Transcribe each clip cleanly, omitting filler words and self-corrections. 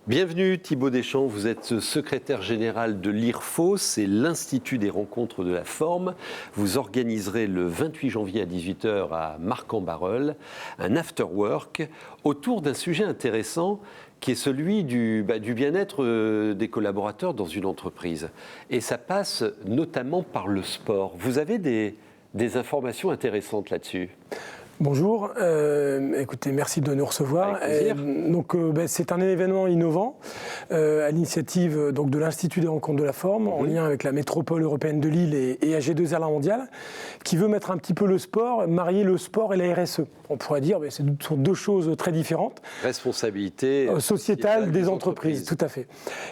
Bienvenue Thibaut Deschamps, vous êtes secrétaire général de l'IRFO, c'est l'Institut des rencontres de la forme. Vous organiserez le 28 janvier à 18h à Marcq-en-Barœul un after-work autour d'un sujet intéressant qui est celui du bien-être des collaborateurs dans une entreprise. Et ça passe notamment par le sport. Vous avez des informations intéressantes là-dessus ? Bonjour, écoutez, merci de nous recevoir. Avec plaisir. C'est un événement innovant à l'initiative de l'Institut des rencontres de la forme, en lien avec la métropole européenne de Lille et AG2R La Mondiale, qui veut mettre un petit peu le sport, marier le sport et la RSE. On pourrait dire que ce sont deux choses très différentes. Responsabilité sociétale des entreprises, tout à fait.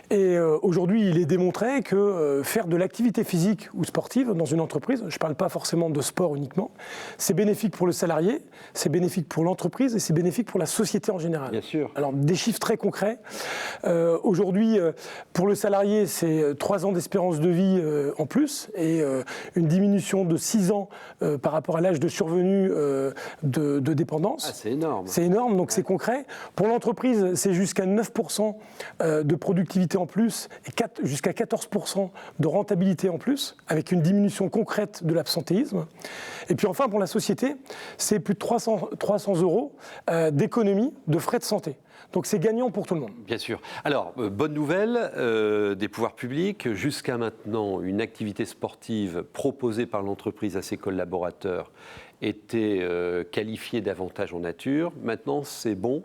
Et aujourd'hui, il est démontré que faire de l'activité physique ou sportive dans une entreprise, je ne parle pas forcément de sport uniquement, c'est bénéfique pour le salarié, c'est bénéfique pour l'entreprise et c'est bénéfique pour la société en général. Bien sûr. Alors, des chiffres très concrets. Aujourd'hui, pour le salarié, c'est 3 ans d'espérance de vie en plus et une diminution de 6 ans par rapport à l'âge de survenue de dépendance. Ah, c'est énorme. C'est énorme, donc c'est concret. Pour l'entreprise, c'est jusqu'à 9% de productivité en plus et jusqu'à 14% de rentabilité en plus, avec une diminution concrète de l'absentéisme. Et puis enfin, pour la société, c'est plus de 300 euros d'économie de frais de santé. Donc c'est gagnant pour tout le monde. Bien sûr. Alors, bonne nouvelle des pouvoirs publics. Jusqu'à maintenant, une activité sportive proposée par l'entreprise à ses collaborateurs était qualifiée d'avantage en nature. Maintenant, c'est bon.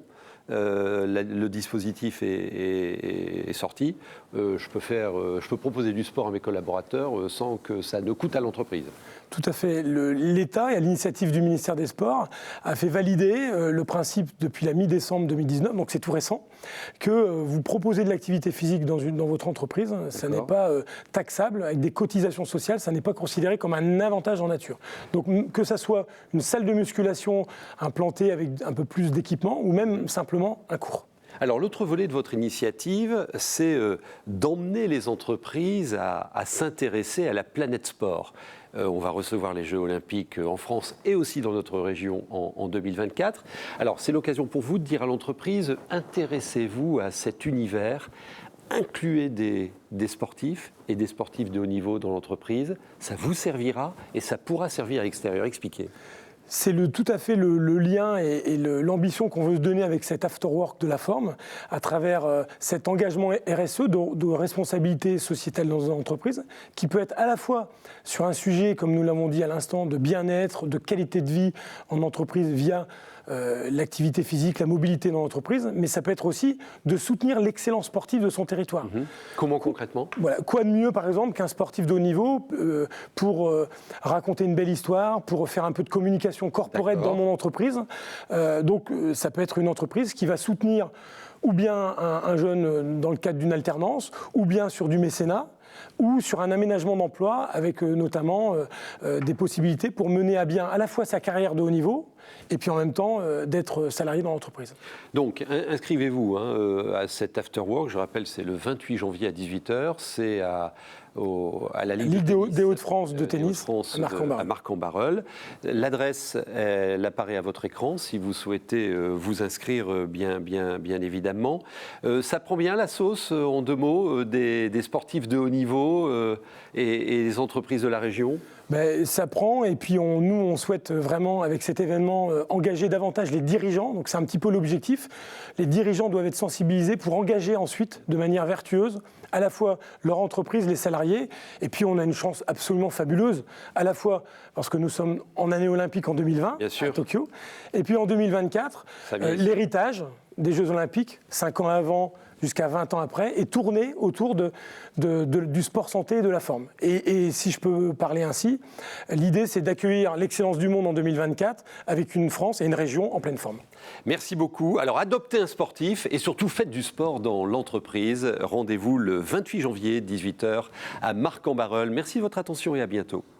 Le dispositif est sorti. Je peux proposer du sport à mes collaborateurs sans que ça ne coûte à l'entreprise. Tout à fait. L'État, et à l'initiative du ministère des Sports, a fait valider le principe depuis la mi-décembre 2019, donc c'est tout récent, que vous proposez de l'activité physique dans votre entreprise, ça n'est pas taxable, avec des cotisations sociales, ça n'est pas considéré comme un avantage en nature. Donc que ça soit une salle de musculation implantée avec un peu plus d'équipement, ou même simplement un cours. Alors l'autre volet de votre initiative, c'est d'emmener les entreprises à s'intéresser à la planète sport. On va recevoir les Jeux Olympiques en France et aussi dans notre région en 2024. Alors c'est l'occasion pour vous de dire à l'entreprise, intéressez-vous à cet univers, incluez des sportifs et des sportifs de haut niveau dans l'entreprise. Ça vous servira et ça pourra servir à l'extérieur. Expliquez. C'est tout à fait le lien et l'ambition qu'on veut se donner avec cet after-work de la forme, à travers cet engagement RSE, de responsabilité sociétale dans une entreprise, qui peut être à la fois sur un sujet, comme nous l'avons dit à l'instant, de bien-être, de qualité de vie en entreprise via l'activité physique, la mobilité dans l'entreprise, mais ça peut être aussi de soutenir l'excellence sportive de son territoire. Comment concrètement ? Voilà. Quoi de mieux, par exemple, qu'un sportif de haut niveau pour raconter une belle histoire, pour faire un peu de communication corporate dans mon entreprise. Donc, ça peut être une entreprise qui va soutenir ou bien un jeune dans le cadre d'une alternance, ou bien sur du mécénat, ou sur un aménagement d'emploi avec notamment des possibilités pour mener à bien à la fois sa carrière de haut niveau et puis en même temps d'être salarié dans l'entreprise. Donc inscrivez-vous à cet after-work, je rappelle c'est le 28 janvier à 18h, c'est à la Ligue des Hauts-de-France de tennis à Marcq-en-Barœul. L'adresse, elle apparaît à votre écran si vous souhaitez vous inscrire bien évidemment. Ça prend bien la sauce, en 2 mots, des sportifs de haut niveau et les entreprises de la région ? Ça prend et puis nous on souhaite vraiment avec cet événement engager davantage les dirigeants, donc c'est un petit peu l'objectif. Les dirigeants doivent être sensibilisés pour engager ensuite de manière vertueuse à la fois leur entreprise, les salariés, et puis on a une chance absolument fabuleuse, à la fois parce que nous sommes en année olympique en 2020 à Tokyo, et puis en 2024, l'héritage des Jeux Olympiques, 5 ans avant, jusqu'à 20 ans après, est tourné autour du sport santé et de la forme. Et si je peux parler ainsi, l'idée c'est d'accueillir l'excellence du monde en 2024 avec une France et une région en pleine forme. Merci beaucoup. Alors adoptez un sportif et surtout faites du sport dans l'entreprise. Rendez-vous le 28 janvier, 18h à Marcq-en-Barœul. Merci de votre attention et à bientôt.